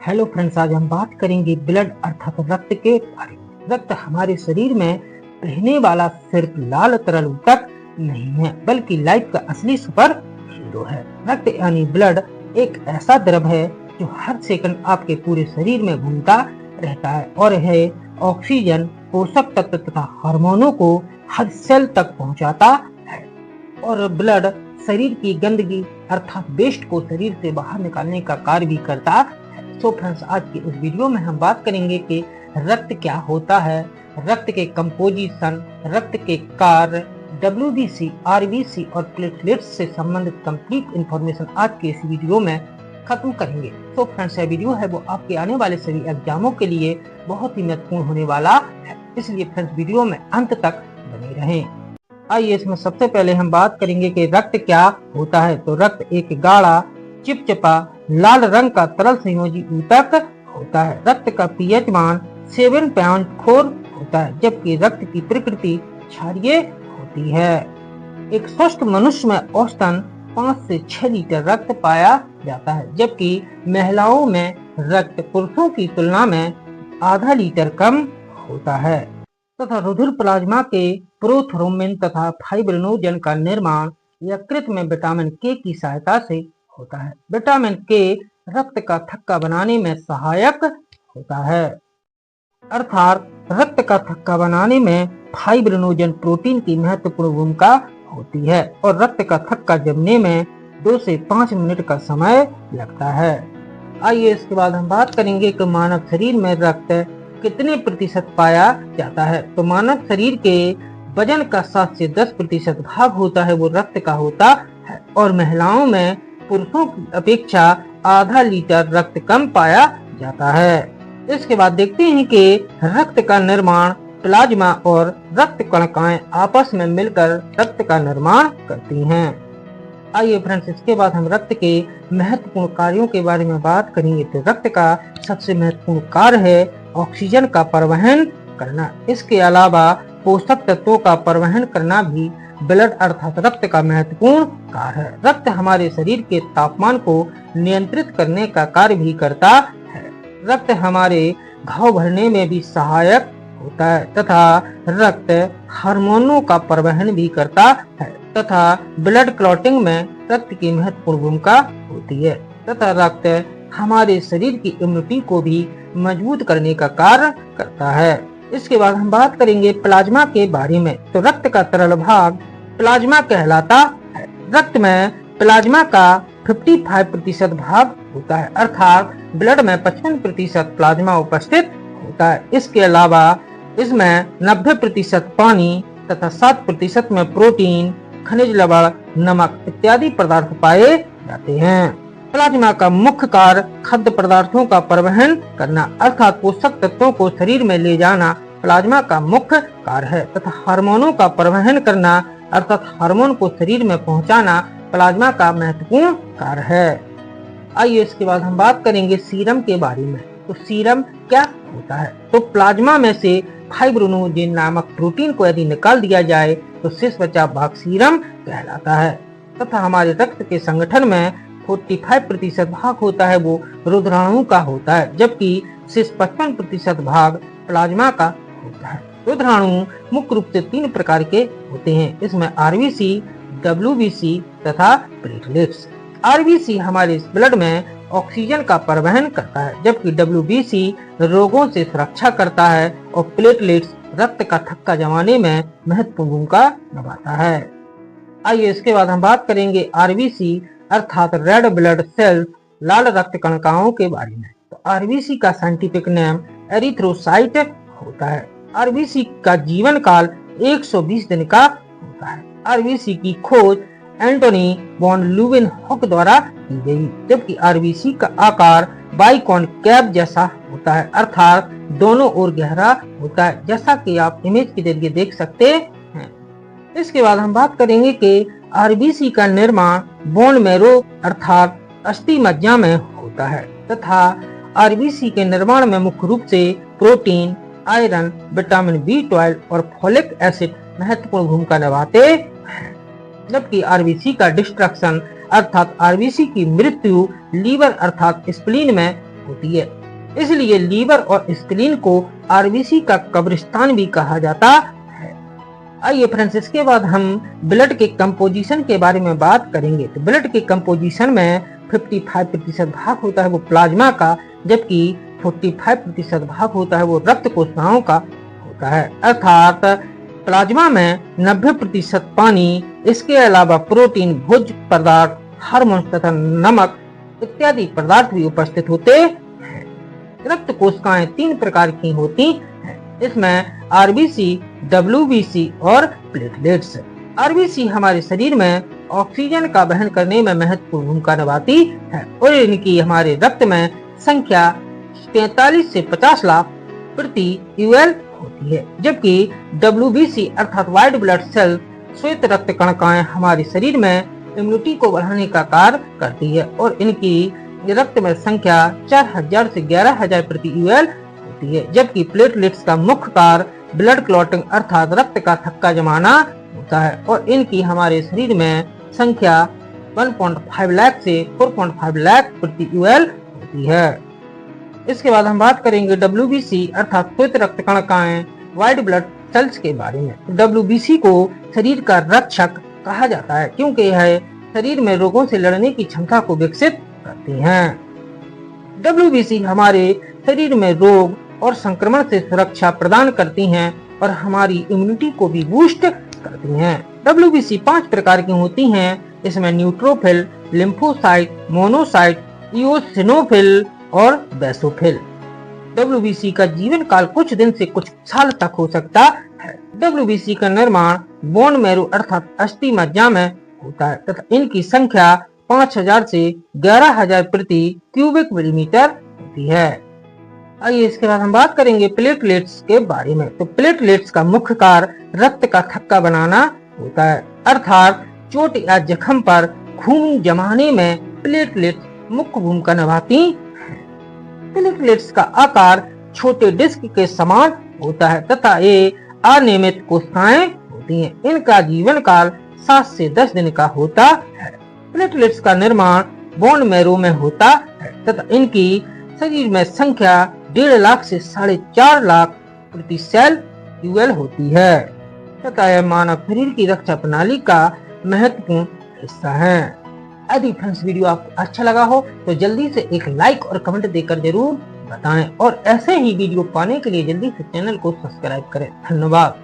Hello friends, आज हम बात करेंगे ब्लड अर्थात रक्त के बारे में। रक्त हमारे शरीर में बहने वाला सिर्फ लाल तरल ऊतक नहीं है, बल्कि लाइफ का असली सुपर हीरो है। रक्त यानी ब्लड एक ऐसा द्रव है जो हर सेकंड आपके पूरे शरीर में घूमता रहता है और यह ऑक्सीजन, पोषक तत्व तथा हार्मोनों को हर सेल तक पहुंचाता है। और ब्लड शरीर की गंदगी अर्थात वेस्ट को शरीर से बाहर निकालने का कार्य भी करता है। तो फ्रेंड्स, आज की इस वीडियो में हम बात करेंगे कि रक्त क्या होता है, रक्त के कंपोजिशन, रक्त के कार्य, WBC, RBC और प्लेटलेट्स से संबंधित कंप्लीट इंफॉर्मेशन आज के इस वीडियो में खत्म करेंगे। तो फ्रेंड्स, यह वीडियो है वो आपके आने वाले सभी एग्जामों के लिए बहुत ही महत्वपूर्ण होने वाला है, इसलिए फ्रेंड्स वीडियो में अंत तक बने रहें। आइए इसमें सबसे पहले हम बात करेंगे कि रक्त क्या होता है। तो रक्त एक गाढ़ा, चिपचिपा, लाल रंग का तरल संयोजी ऊतक होता है। रक्त का pH मान 7.4 होता है, जबकि रक्त की प्रकृति क्षारीय होती है। एक स्वस्थ मनुष्य में औसतन 5 से 6 लीटर रक्त पाया जाता है, जबकि महिलाओं में रक्त पुरुषों की तुलना में आधा लीटर कम होता है। तथा रुधिर प्लाज्मा के प्रोथ्रोम्बिन तथा फाइब्रिनोजन का निर्माण यकृत में विटामिन के की सहायता से होता है। विटामिन के रक्त का थक्का बनाने में सहायक होता है, अर्थात रक्त का थक्का बनाने में फाइब्रिनोजन प्रोटीन की महत्वपूर्ण भूमिका होती है और रक्त का थक्का जमने में 2 से 5 मिनट का समय लगता है। आइए इसके बाद हम बात करेंगे कि मानव शरीर में रक्त कितने प्रतिशत पाया जाता है। तो मानव शरीर के वजन का 7 से 10% भाग होता है वो रक्त का होता है और महिलाओं में पुरुषों की अपेक्षा आधा लीटर रक्त कम पाया जाता है। इसके बाद देखते हैं कि रक्त का निर्माण प्लाज्मा और रक्त कणिकाएं आपस में मिलकर रक्त का निर्माण करती हैं। आइए फ्रेंड्स, इसके बाद हम रक्त के महत्वपूर्ण कार्यों के बारे में बात करेंगे। तो रक्त का सबसे महत्वपूर्ण कार्य है ऑक्सीजन का परिवहन करना। इसके अलावा पोषक तत्वों का परिवहन करना भी ब्लड अर्थात रक्त का महत्वपूर्ण कार्य है। रक्त हमारे शरीर के तापमान को नियंत्रित करने का कार्य भी करता है। रक्त हमारे घाव भरने में भी सहायक होता है तथा रक्त हार्मोनों का परिवहन भी करता है तथा ब्लड क्लॉटिंग में रक्त की महत्वपूर्ण भूमिका होती है तथा रक्त हमारे शरीर की इम्यूनिटी को भी मजबूत करने का कार्य करता है। इसके बाद हम बात करेंगे प्लाज्मा के बारे में। तो रक्त का तरल भाग प्लाज्मा कहलाता है। रक्त में प्लाज्मा का 55% भाग होता है, अर्थात ब्लड में 55% प्लाज्मा उपस्थित होता है। इसके अलावा इसमें 90% पानी तथा 7% में प्रोटीन, खनिज लवण, नमक इत्यादि पदार्थ पाए जाते हैं। प्लाज्मा का मुख्य कार्य खाद्य पदार्थों का परिवहन करना अर्थात पोषक तत्वों को शरीर में ले जाना प्लाज्मा का मुख्य कार्य है तथा हार्मोनों का परिवहन करना अर्थात हार्मोन को शरीर में पहुंचाना प्लाज्मा का महत्वपूर्ण कार्य है। आइए इसके बाद हम बात करेंगे सीरम के बारे में। तो सीरम क्या होता है। तो प्लाज्मा में से फाइब्रिनोजन नामक प्रोटीन को यदि निकाल दिया जाए तो शेष बचा भाग सीरम कहलाता है तथा हमारे रक्त के संगठन में 45% भाग होता है वो रुधिराणु का होता है, जबकि शेष 55% भाग प्लाज्मा का होता है। रुधिराणु मुख्य रूप से 3 प्रकार के होते हैं। इसमें RBC, WBC तथा प्लेटलेट्स। RBC हमारे ब्लड में ऑक्सीजन का परिवहन करता है, जबकि WBC रोगों से सुरक्षा करता है और प्लेटलेट्स रक्त का थक्का जमाने में महत्वपूर्ण भूमिका निभाता है। आइए इसके बाद हम बात करेंगे RBC अर्थात रेड ब्लड सेल्स, लाल रक्त कणिकाओं के बारे में। तो RBC का साइंटिफिक नेम एरिथ्रोसाइट होता है। RBC का जीवन काल 120 दिन का होता है। RBC की खोज एंटोनी वॉन ल्यूवेनहॉक द्वारा की गई, जबकि RBC का आकार बाइकॉनकेव जैसा होता है, अर्थात दोनों ओर गहरा होता है, जैसा कि आप इमेज के जरिए देख सकते हैं। इसके बाद हम बात करेंगे कि RBC का निर्माण बोन मैरो अर्थात अस्थि मज्जा में होता है तथा RBC के निर्माण में मुख्य रूप से प्रोटीन, आयरन, विटामिन B12 और फोलिक एसिड महत्वपूर्ण भूमिका निभाते हैं, जबकि RBC का डिस्ट्रक्शन अर्थात RBC की मृत्यु लीवर अर्थात स्प्लीन में होती है। इसलिए लीवर और स्प्लीन को आरबीसी का कब्रिस्तान भी कहा जाता है। आइए फ्रेंड्स, इसके बाद हम ब्लड के कंपोजिशन के बारे में बात करेंगे। तो ब्लड के कंपोजिशन में 55% भाग होता है वो प्लाज्मा का, जबकि 45% भाग होता है वो रक्त कोशिकाओं का होता है। अर्थात प्लाज्मा में 90% पानी, इसके अलावा प्रोटीन, भोज्य पदार्थ, हार्मोन तथा नमक इत्यादि पदार्थ भी उपस्थित होते हैं। रक्त कोशिकाएं 3 प्रकार की होती हैं। इसमें आरबीसी, डब्ल्यूबीसी और प्लेटलेट्स। आरबीसी हमारे शरीर में ऑक्सीजन का वहन करने में महत्वपूर्ण भूमिका निभाती है और इनकी हमारे रक्त में संख्या 43 से 50 लाख प्रति यूएल होती है, जबकि डब्ल्यूबीसी अर्थात व्हाइट ब्लड सेल, श्वेत रक्त कणिकाएं हमारे शरीर में इम्यूनिटी को बढ़ाने का कार्य करती है और इनकी रक्त में संख्या 4000 से 11000 प्रति यूएल होती है, जबकि प्लेटलेट्स का मुख्य कार्य ब्लड क्लॉटिंग अर्थात रक्त का थक्का जमाना होता है और इनकी हमारे शरीर में संख्या 1.5 लाख से 4.5 लाख प्रति यूएल होती है। इसके बाद हम बात करेंगे डब्ल्यूबीसी अर्थात श्वेत रक्त कणिकाएं, व्हाइट ब्लड सेल्स के बारे में। डब्ल्यूबीसी को शरीर का रक्षक कहा जाता है क्योंकि यह शरीर में रोगों से लड़ने की क्षमता को विकसित करती हैं। डब्ल्यूबीसी हमारे शरीर में रोग और संक्रमण से सुरक्षा प्रदान करती हैं और हमारी इम्यूनिटी को भी बूस्ट करती हैं। डब्ल्यूबीसी 5 प्रकार की होती हैं। इसमें न्यूट्रोफिल, लिम्फोसाइट, मोनोसाइट, इओसिनोफिल और बेसोफिल। डब्ल्यूबीसी का जीवन काल कुछ दिन से कुछ साल तक हो सकता है। डब्ल्यूबीसी का निर्माण बोन मैरो अर्थात अस्थि मज्जा में होता है तथा इनकी संख्या 5000 से 11000 प्रति क्यूबिक मिलीमीटर होती है। आइए इसके बाद हम बात करेंगे प्लेटलेट्स के बारे में। तो प्लेटलेट्स का मुख्य कार्य रक्त का थक्का बनाना होता है, अर्थात चोट या जख्म पर खून जमाने में प्लेटलेट्स मुख्य भूमिका निभाती हैं। प्लेटलेट्स का आकार छोटे डिस्क के समान होता है तथा ये अनियमित कोशिकाएं होती हैं। इनका जीवन काल 7 से 10 दिन का होता है। प्लेटलेट्स का निर्माण बोन मैरो में होता है तथा इनकी शरीर में संख्या 1.5 लाख से 4.5 लाख प्रति सेल यूएल होती है तथा यह मानव शरीर की रक्षा प्रणाली का महत्वपूर्ण हिस्सा है। यदि फ्रेंड्स वीडियो आपको अच्छा लगा हो तो जल्दी से एक लाइक और कमेंट देकर जरूर बताएं और ऐसे ही वीडियो पाने के लिए जल्दी से चैनल को सब्सक्राइब करें। धन्यवाद।